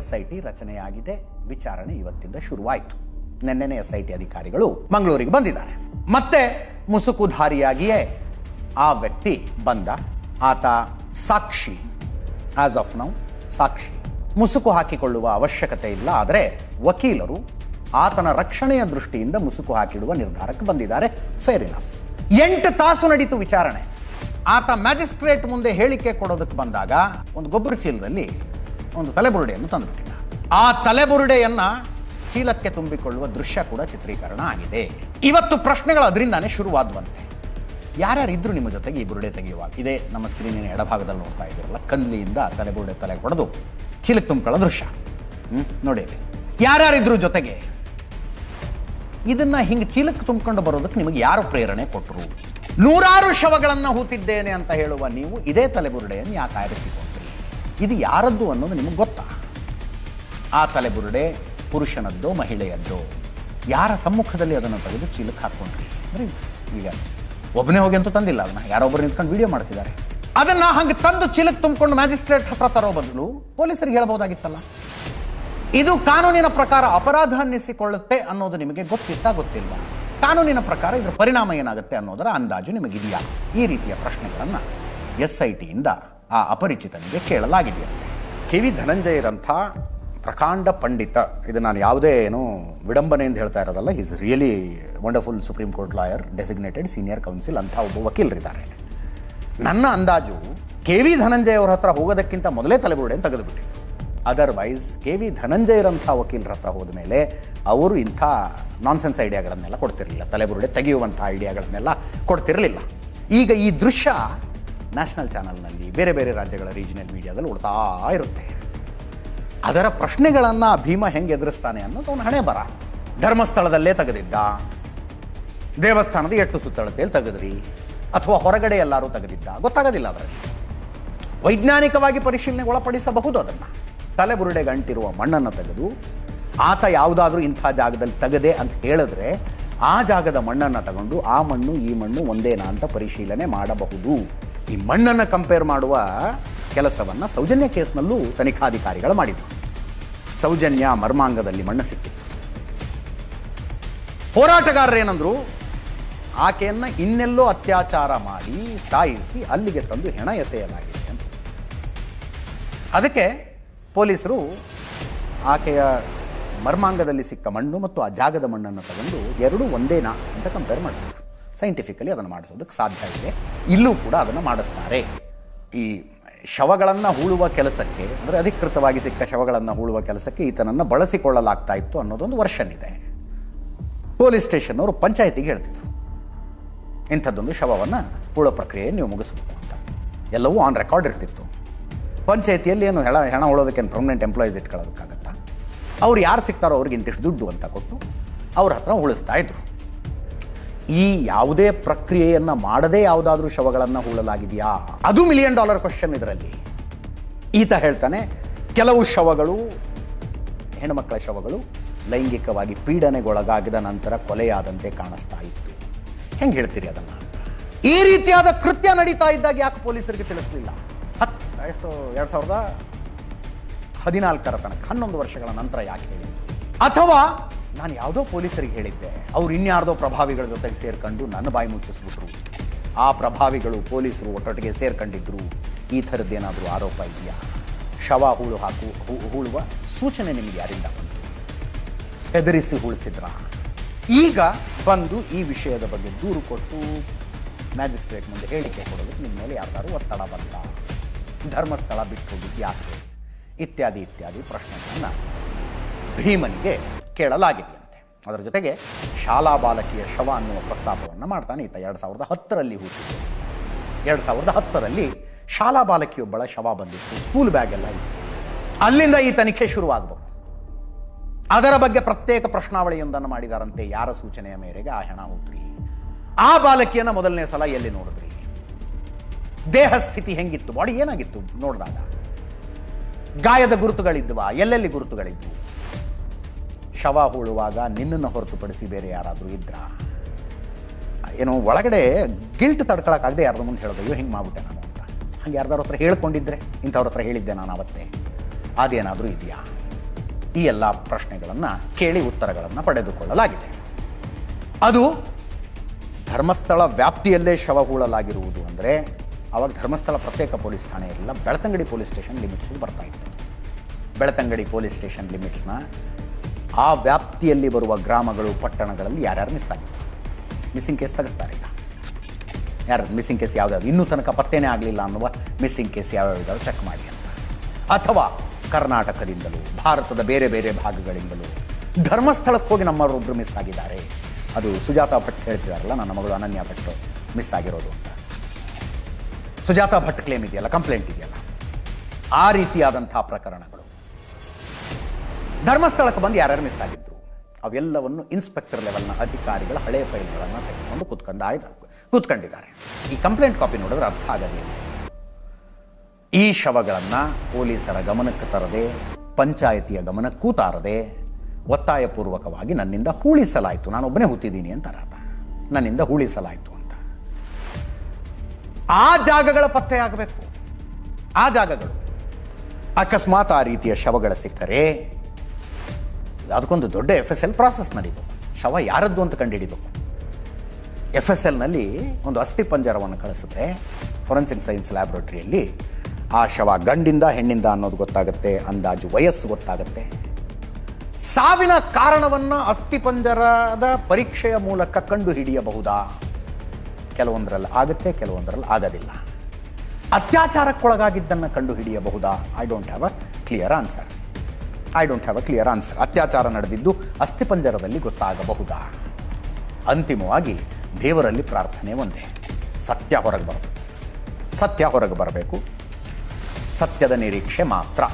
SIT ರಚನೆಯಾಗಿದೆ. ವಿಚಾರಣೆ ಇವತ್ತಿಂದ ಶುರುವಾಯಿತು. ನಿನ್ನೆನೆ SIT ಅಧಿಕಾರಿಗಳು ಮಂಗಳೂರಿಗೆ ಬಂದಿದ್ದಾರೆ. ಮತ್ತೆ ಮುಸುಕುಧಾರಿಯಾಗಿಯೇ ಆ ವ್ಯಕ್ತಿ ಬಂದ. ಆತ ಸಾಕ್ಷಿ, ಆಸ್ ಆಫ್ ನೌ ಸಾಕ್ಷಿ. ಮುಸುಕು ಹಾಕಿಕೊಳ್ಳುವ ಅವಶ್ಯಕತೆ ಇಲ್ಲ. ಆದರೆ ವಕೀಲರು ಆತನ ರಕ್ಷಣೆಯ ದೃಷ್ಟಿಯಿಂದ ಮುಸುಕು ಹಾಕಿಡುವ ನಿರ್ಧಾರಕ್ಕೆ ಬಂದಿದ್ದಾರೆ. Fair enough. 8 ತಾಸು ನಡೀತು ವಿಚಾರಣೆ. ಆತ ಮ್ಯಾಜಿಸ್ಟ್ರೇಟ್ ಮುಂದೆ ಹೇಳಿಕೆ ಕೊಡೋದಕ್ಕೆ ಬಂದಾಗ ಒಂದು ಗೊಬ್ಬರ ಚೀಲದಲ್ಲಿ ಒಂದು ತಲೆಬುರುಡೆಯನ್ನು ತಂದುಬಿಟ್ಟಿದ್ದ. ಆ ತಲೆಬುರುಡೆಯನ್ನ ಚೀಲಕ್ಕೆ ತುಂಬಿಕೊಳ್ಳುವ ದೃಶ್ಯ ಕೂಡ ಚಿತ್ರೀಕರಣ ಆಗಿದೆ. ಇವತ್ತು ಪ್ರಶ್ನೆಗಳು ಅದರಿಂದಾನೇ ಶುರುವಾದವಂತೆ. ಯಾರ್ಯಾರಿದ್ರು ನಿಮ್ಮ ಜೊತೆಗೆ ಈ ಬುರುಡೆ ತೆಗೆಯುವಾಗ? ಇದೇ ನಮ್ಮ ಸ್ಕ್ರೀನಿನ ಎಡಭಾಗದಲ್ಲಿ ನೋಡ್ತಾ ಇದ್ದೀರಲ್ಲ, ಕಂದ್ಲಿಯಿಂದ ತಲೆಬುರುಡೆ ತಲೆ ಹೊಡೆದು ಚೀಲಕ್ಕೆ ತುಂಬಿಕೊಳ್ಳೋ ದೃಶ್ಯ ನೋಡಿ. ಯಾರ್ಯಾರಿದ್ರು ಜೊತೆಗೆ? ಇದನ್ನ ಹಿಂಗೆ ಚೀಲಕ್ಕೆ ತುಂಬಿಕೊಂಡು ಬರೋದಕ್ಕೆ ನಿಮಗೆ ಯಾರು ಪ್ರೇರಣೆ ಕೊಟ್ಟರು? 100 ಶವಗಳನ್ನು ಹೂತಿದ್ದೇನೆ ಅಂತ ಹೇಳುವ ನೀವು ಇದೇ ತಲೆಬುರುಡೆಯನ್ನು ಯಾಕೆ ಆರಿಸಿಕೊಂಡ್ರಿ? ಇದು ಯಾರದ್ದು ಅನ್ನೋದು ನಿಮಗೆ ಗೊತ್ತಾ? ಆ ತಲೆಬುರುಡೆ ಪುರುಷನದ್ದೋ ಮಹಿಳೆಯದ್ದೋ? ಯಾರ ಸಮ್ಮುಖದಲ್ಲಿ ಅದನ್ನು ತೆಗೆದು ಚೀಲಕ್ಕೆ ಹಾಕ್ಕೊಂಡ್ರಿ? ಅಂದ್ರೆ ಈಗ ಒಬ್ಬನೇ ಹೋಗಿ ಅಂತೂ ತಂದಿಲ್ಲ, ಅದನ್ನ ಯಾರೊಬ್ಬರು ನಿಂತ್ಕೊಂಡು ವಿಡಿಯೋ ಮಾಡ್ತಿದ್ದಾರೆ. ಅದನ್ನ ಹಂಗೆ ತಂದು ಚೀಲಕ್ಕೆ ತುಂಬಿಕೊಂಡು ಮ್ಯಾಜಿಸ್ಟ್ರೇಟ್ ಹತ್ರ ತರೋ ಬದಲು ಪೊಲೀಸರಿಗೆ ಹೇಳ್ಬೋದಾಗಿತ್ತಲ್ಲ. ಇದು ಕಾನೂನಿನ ಪ್ರಕಾರ ಅಪರಾಧ ಅನ್ನಿಸಿಕೊಳ್ಳುತ್ತೆ ಅನ್ನೋದು ನಿಮಗೆ ಗೊತ್ತಿಲ್ಲ? ಕಾನೂನಿನ ಪ್ರಕಾರ ಇದರ ಪರಿಣಾಮ ಏನಾಗುತ್ತೆ ಅನ್ನೋದರ ಅಂದಾಜು ನಿಮಗಿದೆಯಾ? ಈ ರೀತಿಯ ಪ್ರಶ್ನೆಗಳನ್ನು SITಯಿಂದ ಆ ಅಪರಿಚಿತನಿಗೆ ಕೇಳಲಾಗಿದೆಯಂತೆ. KV ಧನಂಜಯರಂಥ ಪ್ರಕಾಂಡ ಪಂಡಿತ, ಇದು ನಾನು ಯಾವುದೇ ವಿಡಂಬನೆಯಿಂದ ಹೇಳ್ತಾ ಇರೋದಲ್ಲ, is really wonderful supreme court lawyer, designated senior counsel ಅಂತ ಒಬ್ಬ ವಕೀಲರಿದ್ದಾರೆ. ನನ್ನ ಅಂದಾಜು KV ಧನಂಜಯ ಅವರ ಹತ್ರ ಹೋಗೋದಕ್ಕಿಂತ ಮೊದಲೇ ತಲೆಬುರುಡೆಯನ್ನು ತೆಗೆದುಬಿಟ್ಟಿದ್ರು. ಅದರ್ವೈಸ್ KV ಧನಂಜಯರಂಥ ವಕೀಲರ ಹತ್ರ ಹೋದ ಮೇಲೆ ಅವರು ಇಂಥ ನಾನ್ಸೆನ್ಸ್ ಐಡಿಯಾಗಳನ್ನೆಲ್ಲ ಕೊಡ್ತಿರಲಿಲ್ಲ, ತಲೆಬುರುಡೆ ತೆಗೆಯುವಂಥ ಐಡಿಯಾಗಳನ್ನೆಲ್ಲ ಕೊಡ್ತಿರಲಿಲ್ಲ. ಈಗ ಈ ದೃಶ್ಯ ನ್ಯಾಷನಲ್ ಚಾನಲ್ನಲ್ಲಿ, ಬೇರೆ ಬೇರೆ ರಾಜ್ಯಗಳ ರೀಜನಲ್ ಮೀಡಿಯಾದಲ್ಲಿ ಓಡ್ತಾ ಇರುತ್ತೆ. ಅದರ ಪ್ರಶ್ನೆಗಳನ್ನು ಭೀಮ ಹೆಂಗೆ ಎದುರಿಸ್ತಾನೆ ಅನ್ನೋದು ಅವನ ಹಣೆ ಬರ. ಧರ್ಮಸ್ಥಳದಲ್ಲೇ ತೆಗೆದಿದ್ದ, ದೇವಸ್ಥಾನದ 8 ಸುತ್ತಳತೆಯಲ್ಲಿ ತೆಗೆದ್ರಿ, ಅಥವಾ ಹೊರಗಡೆ ಎಲ್ಲರೂ ತೆಗೆದಿದ್ದ, ಗೊತ್ತಾಗೋದಿಲ್ಲ. ಅದರಲ್ಲಿ ವೈಜ್ಞಾನಿಕವಾಗಿ ಪರಿಶೀಲನೆಗೆ ಒಳಪಡಿಸಬಹುದು. ಅದನ್ನು ತಲೆಬುರುಡೆಗೆ ಅಂಟಿರುವ ಮಣ್ಣನ್ನು ತೆಗೆದು ಆತ ಯಾವುದಾದ್ರೂ ಇಂಥ ಜಾಗದಲ್ಲಿ ತೆಗೆದೆ ಅಂತ ಹೇಳಿದ್ರೆ ಆ ಜಾಗದ ಮಣ್ಣನ್ನು ತಗೊಂಡು ಆ ಮಣ್ಣು ಈ ಮಣ್ಣು ಒಂದೇನಾ ಅಂತ ಪರಿಶೀಲನೆ ಮಾಡಬಹುದು. ಈ ಮಣ್ಣನ್ನು ಕಂಪೇರ್ ಮಾಡುವ ಕೆಲಸವನ್ನು ಸೌಜನ್ಯ ಕೇಸ್ನಲ್ಲೂ ತನಿಖಾಧಿಕಾರಿಗಳು ಮಾಡಿದ್ರು. ಸೌಜನ್ಯ ಮರ್ಮಾಂಗದಲ್ಲಿ ಮಣ್ಣು ಸಿಕ್ಕಿತ್ತು. ಹೋರಾಟಗಾರರು ಏನಂದ್ರು, ಆಕೆಯನ್ನು ಇನ್ನೆಲ್ಲೋ ಅತ್ಯಾಚಾರ ಮಾಡಿ ಸಾಯಿಸಿ ಅಲ್ಲಿಗೆ ತಂದು ಹೆಣ ಎಸೆಯಲಾಗಿದೆ ಅಂತ. ಅದಕ್ಕೆ ಪೊಲೀಸರು ಆಕೆಯ ಮರ್ಮಾಂಗದಲ್ಲಿ ಸಿಕ್ಕ ಮಣ್ಣು ಮತ್ತು ಆ ಜಾಗದ ಮಣ್ಣನ್ನು ತಗೊಂಡು ಎರಡೂ ಒಂದೇನಾ ಅಂತ ಕಂಪೇರ್ ಮಾಡಿಸಿದ್ರು. ಸೈಂಟಿಫಿಕಲಿ ಅದನ್ನು ಮಾಡಿಸೋದಕ್ಕೆ ಸಾಧ್ಯ ಇದೆ. ಇಲ್ಲೂ ಕೂಡ ಅದನ್ನು ಮಾಡಿಸ್ತಾರೆ. ಈ ಶವಗಳನ್ನು ಹೂಳುವ ಕೆಲಸಕ್ಕೆ, ಅಂದರೆ ಅಧಿಕೃತವಾಗಿ ಸಿಕ್ಕ ಶವಗಳನ್ನು ಹೂಳುವ ಕೆಲಸಕ್ಕೆ ಈತನನ್ನು ಬಳಸಿಕೊಳ್ಳಲಾಗ್ತಾ ಇತ್ತು ಅನ್ನೋದೊಂದು ವರ್ಷನ್ ಇದೆ. ಪೊಲೀಸ್ ಸ್ಟೇಷನ್ ಅವರು ಪಂಚಾಯತಿಗೆ ಹೇಳ್ತಿದ್ರು, ಇಂಥದ್ದೊಂದು ಶವವನ್ನು ಹೂಳೋ ಪ್ರಕ್ರಿಯೆ ನೀವು ಮುಗಿಸ್ಬೇಕು ಅಂತ. ಎಲ್ಲವೂ ಆನ್ ರೆಕಾರ್ಡ್ ಇರ್ತಿತ್ತು. ಪಂಚಾಯತಿಯಲ್ಲಿ ಏನು ಹೆಣ ಉಳೋದಕ್ಕೇನು ಪರ್ಮನೆಂಟ್ ಎಂಪ್ಲಾಯೀಸ್ ಇಟ್ಕೊಳ್ಳೋದಕ್ಕಾಗತ್ತಾ? ಅವ್ರು ಯಾರು ಸಿಗ್ತಾರೋ ಅವ್ರಿಗೆ ಇಂತಿಷ್ಟು ದುಡ್ಡು ಅಂತ ಕೊಟ್ಟು ಅವ್ರ ಹತ್ರ ಉಳಿಸ್ತಾ ಇದ್ರು. ಈ ಯಾವುದೇ ಪ್ರಕ್ರಿಯೆಯನ್ನು ಮಾಡದೇ ಯಾವುದಾದ್ರೂ ಶವಗಳನ್ನು ಹೂಳಲಾಗಿದೆಯಾ? ಅದು $1 ಮಿಲಿಯನ್ ಕ್ವಶನ್ ಇದರಲ್ಲಿ. ಈತ ಹೇಳ್ತಾನೆ, ಕೆಲವು ಶವಗಳು, ಹೆಣ್ಣುಮಕ್ಕಳ ಶವಗಳು ಲೈಂಗಿಕವಾಗಿ ಪೀಡನೆಗೊಳಗಾಗಿದ ನಂತರ ಕೊಲೆಯಾದಂತೆ ಕಾಣಿಸ್ತಾ ಇತ್ತು. ಹೆಂಗೆ ಹೇಳ್ತೀರಿ ಅದನ್ನು? ಈ ರೀತಿಯಾದ ಕೃತ್ಯ ನಡೀತಾ ಇದ್ದಾಗ ಯಾಕೆ ಪೊಲೀಸರಿಗೆ ತಿಳಿಸಲಿಲ್ಲ? 2014 ತನಕ 11 ವರ್ಷಗಳ ನಂತರ ಯಾಕೆ ಹೇಳಿ? ಅಥವಾ ನಾನು ಯಾವುದೋ ಪೊಲೀಸರಿಗೆ ಹೇಳಿದ್ದೆ, ಅವ್ರು ಇನ್ಯಾರ್ದೋ ಪ್ರಭಾವಿಗಳ ಜೊತೆಗೆ ಸೇರ್ಕೊಂಡು ನನ್ನ ಬಾಯಿ ಮುಚ್ಚಿಸ್ಬಿಟ್ರು, ಆ ಪ್ರಭಾವಿಗಳು ಪೊಲೀಸರು ಒಟ್ಟೊಟ್ಟಿಗೆ ಸೇರ್ಕೊಂಡಿದ್ರು, ಈ ಥರದ್ದೇನಾದರೂ ಆರೋಪ ಇದೆಯಾ? ಶವ ಹೂಳುವ ಸೂಚನೆ ನಿಮಗೆ ಯಾರಿಂದ ಬಂತು? ಹೆದರಿಸಿ ಹೂಳಿಸಿದ್ರ? ಈಗ ಬಂದು ಈ ವಿಷಯದ ಬಗ್ಗೆ ದೂರು ಕೊಟ್ಟು ಮ್ಯಾಜಿಸ್ಟ್ರೇಟ್ ಮುಂದೆ ಹೇಳಿಕೆ ಕೊಡೋದಕ್ಕೆ ನಿಮ್ಮ ಮೇಲೆ ಯಾರ್ದಾರು ಒತ್ತಡ ಬಂತ? ಧರ್ಮಸ್ಥಳ ಬಿಟ್ಟು ಹೋಗಿದ್ದು ಯಾಕೆ? ಇತ್ಯಾದಿ ಇತ್ಯಾದಿ ಪ್ರಶ್ನೆಗಳನ್ನು ಭೀಮನಿಗೆ ಕೇಳಲಾಗಿದೆಯಂತೆ. ಅದರ ಜೊತೆಗೆ ಶಾಲಾ ಬಾಲಕಿಯ ಶವ ಅನ್ನುವ ಪ್ರಸ್ತಾಪವನ್ನು ಮಾಡ್ತಾನೆ ಈತ. 2010ರಲ್ಲಿ ಹೂತಿತ್ತು. 2010ರಲ್ಲಿ ಶಾಲಾ ಬಾಲಕಿಯೊಬ್ಬಳ ಶವ ಬಂದಿತ್ತು, ಸ್ಕೂಲ್ ಬ್ಯಾಗ್ ಎಲ್ಲ ಇತ್ತು. ಅಲ್ಲಿಂದ ಈ ತನಿಖೆ ಶುರುವಾಗಬೇಕು. ಅದರ ಬಗ್ಗೆ ಪ್ರತ್ಯೇಕ ಪ್ರಶ್ನಾವಳಿಯೊಂದನ್ನು ಮಾಡಿದಾರಂತೆ. ಯಾರ ಸೂಚನೆಯ ಮೇರೆಗೆ ಆ ಹೆಣ ಹೂತ್ರಿ? ಆ ಬಾಲಕಿಯನ್ನು ಮೊದಲನೇ ಸಲ ಎಲ್ಲಿ ನೋಡಿದ್ರಿ? ದೇಹ ಸ್ಥಿತಿ ಹೆಂಗಿತ್ತು? ಬಾಡಿ ಏನಾಗಿತ್ತು ನೋಡಿದಾಗ? ಗಾಯದ ಗುರುತುಗಳಿದ್ವಾ? ಎಲ್ಲೆಲ್ಲಿ ಗುರುತುಗಳಿದ್ವು? ಶವ ಹೂಳುವಾಗ ನಿನ್ನನ್ನು ಹೊರತುಪಡಿಸಿ ಬೇರೆ ಯಾರಾದರೂ ಇದ್ರಾ? ಏನೋ ಒಳಗಡೆ ಗಿಲ್ಟ್ ತಡ್ಕೊಳಕ್ಕಾಗದೆ ಯಾರ್ದ ಮುಂದೆ ಹೇಳೋದು, ಅಯ್ಯೋ ಹಿಂಗೆ ಮಾಡ್ಬಿಟ್ಟೆ ನಾನು ಅಂತ. ಹಂಗೆ ಯಾರ್ದಾರ ಹತ್ರ ಹೇಳ್ಕೊಂಡಿದ್ರೆ, ಇಂಥವ್ರ ಹತ್ರ ಹೇಳಿದ್ದೆ ನಾನು ಅವತ್ತೇ, ಅದೇನಾದರೂ ಇದೆಯಾ? ಈ ಎಲ್ಲ ಪ್ರಶ್ನೆಗಳನ್ನು ಕೇಳಿ ಉತ್ತರಗಳನ್ನು ಪಡೆದುಕೊಳ್ಳಲಾಗಿದೆ. ಅದು ಧರ್ಮಸ್ಥಳ ವ್ಯಾಪ್ತಿಯಲ್ಲೇ ಶವ ಹೂಳಲಾಗಿರುವುದು ಅಂದರೆ ಆವಾಗ ಧರ್ಮಸ್ಥಳ ಪ್ರತ್ಯೇಕ ಪೊಲೀಸ್ ಠಾಣೆ ಇರಲಿಲ್ಲ, ಬೆಳ್ತಂಗಡಿ ಪೊಲೀಸ್ ಸ್ಟೇಷನ್ ಲಿಮಿಟ್ಸ್ಗೆ ಬರ್ತಾ ಇತ್ತು. ಬೆಳ್ತಂಗಡಿ ಪೊಲೀಸ್ ಸ್ಟೇಷನ್ ಲಿಮಿಟ್ಸ್ನ ಆ ವ್ಯಾಪ್ತಿಯಲ್ಲಿ ಬರುವ ಗ್ರಾಮಗಳು, ಪಟ್ಟಣಗಳಲ್ಲಿ ಯಾರ್ಯಾರು ಮಿಸ್ ಆಗಿತ್ತು, ಮಿಸ್ಸಿಂಗ್ ಕೇಸ್ ತೆಗೆಸ್ತಾರೆ. ಈಗ ಯಾರು ಮಿಸ್ಸಿಂಗ್ ಕೇಸ್ ಯಾವುದಾದ್ರು ಇನ್ನೂ ತನಕ ಪತ್ತೇನೇ ಆಗಲಿಲ್ಲ ಅನ್ನುವ ಮಿಸ್ಸಿಂಗ್ ಕೇಸ್ ಯಾವ್ಯಾವ ಚೆಕ್ ಮಾಡಿ ಅಂತ. ಅಥವಾ ಕರ್ನಾಟಕದಿಂದಲೂ ಭಾರತದ ಬೇರೆ ಬೇರೆ ಭಾಗಗಳಿಂದಲೂ ಧರ್ಮಸ್ಥಳಕ್ಕೆ ಹೋಗಿ ನಮ್ಮವರೊಬ್ಬರು ಮಿಸ್ ಆಗಿದ್ದಾರೆ. ಅದು ಸುಜಾತಾ ಭಟ್ ಹೇಳ್ತಿದಾರಲ್ಲ, ನನ್ನ ಮಗಳು ಅನನ್ಯ ಭಟ್ ಮಿಸ್ ಆಗಿರೋದು ಅಂತ. ಸುಜಾತಾ ಭಟ್ ಕ್ಲೇಮ್ ಇದೆಯಲ್ಲ, ಕಂಪ್ಲೇಂಟ್ ಇದೆಯಲ್ಲ, ಆ ರೀತಿಯಾದಂಥ ಪ್ರಕರಣಗಳು ಧರ್ಮಸ್ಥಳಕ್ಕೆ ಬಂದು ಯಾರ್ಯಾರು ಮಿಸ್ ಆಗಿದ್ರು ಅವೆಲ್ಲವನ್ನು ಇನ್ಸ್ಪೆಕ್ಟರ್ ಲೆವೆಲ್ನ ಅಧಿಕಾರಿಗಳ ಹಳೆಯ ಫೈಲ್ಗಳನ್ನು ತೆಗೆದುಕೊಂಡು ಕೂತ್ಕೊಂಡಿದ್ದಾರೆ. ಈ ಕಂಪ್ಲೇಂಟ್ ಕಾಪಿ ನೋಡಿದ್ರೆ ಅರ್ಥ ಆಗೋದಿಲ್ಲ. ಈ ಶವಗಳನ್ನು ಪೊಲೀಸರ ಗಮನಕ್ಕೆ ತರದೆ, ಪಂಚಾಯತಿಯ ಗಮನಕ್ಕೂ ತಾರದೆ ಒತ್ತಾಯಪೂರ್ವಕವಾಗಿ ನನ್ನಿಂದ ಹೂಳಿಸಲಾಯಿತು. ನಾನೊಬ್ಬನೇ ಹೂತಿದ್ದೀನಿ ಅಂತ ಅರ್ಥ, ನನ್ನಿಂದ ಹೂಳಿಸಲಾಯಿತು ಅಂತ. ಆ ಜಾಗಗಳ ಪತ್ತೆಯಾಗಬೇಕು. ಆ ಜಾಗಗಳು ಅಕಸ್ಮಾತ್ ಆ ರೀತಿಯ ಶವಗಳ ಸಿಕ್ಕರೆ ಅದಕ್ಕೊಂದು ದೊಡ್ಡ FSL ಪ್ರಾಸೆಸ್ ನಡೀಬೇಕು. ಶವ ಯಾರದ್ದು ಅಂತ ಕಂಡುಹಿಡಿಬೇಕು. FSLನಲ್ಲಿ ಒಂದು ಅಸ್ಥಿ ಪಂಜರವನ್ನು ಕಳಿಸಿದ್ರೆ ಫೊರೆನ್ಸಿಕ್ ಸೈನ್ಸ್ ಲ್ಯಾಬ್ರೇಟರಿಯಲ್ಲಿ ಆ ಶವ ಗಂಡಿಂದ ಹೆಣ್ಣಿಂದ ಅನ್ನೋದು ಗೊತ್ತಾಗುತ್ತೆ, ಅಂದಾಜು ವಯಸ್ಸು ಗೊತ್ತಾಗುತ್ತೆ. ಸಾವಿನ ಕಾರಣವನ್ನು ಅಸ್ಥಿಪಂಜರದ ಪರೀಕ್ಷೆಯ ಮೂಲಕ ಕಂಡು ಹಿಡಿಯಬಹುದಾ? ಕೆಲವೊಂದರಲ್ಲಿ ಆಗುತ್ತೆ, ಕೆಲವೊಂದರಲ್ಲಿ ಆಗೋದಿಲ್ಲ. ಅತ್ಯಾಚಾರಕ್ಕೊಳಗಾಗಿದ್ದನ್ನು ಕಂಡು ಹಿಡಿಯಬಹುದಾ? I don't have a clear answer. ಅತ್ಯಾಚಾರ ನಡೆದಿದ್ದು ಅಸ್ಥಿಪಂಜರದಲ್ಲಿ ಗೊತ್ತಾಗಬಹುದಾ? ಅಂತಿಮವಾಗಿ ದೇವರಲ್ಲಿ ಪ್ರಾರ್ಥನೆ ಒಂದೇ, ಸತ್ಯ ಹೊರಗೆ ಬರಬೇಕು. ಸತ್ಯದ ನಿರೀಕ್ಷೆ ಮಾತ್ರ.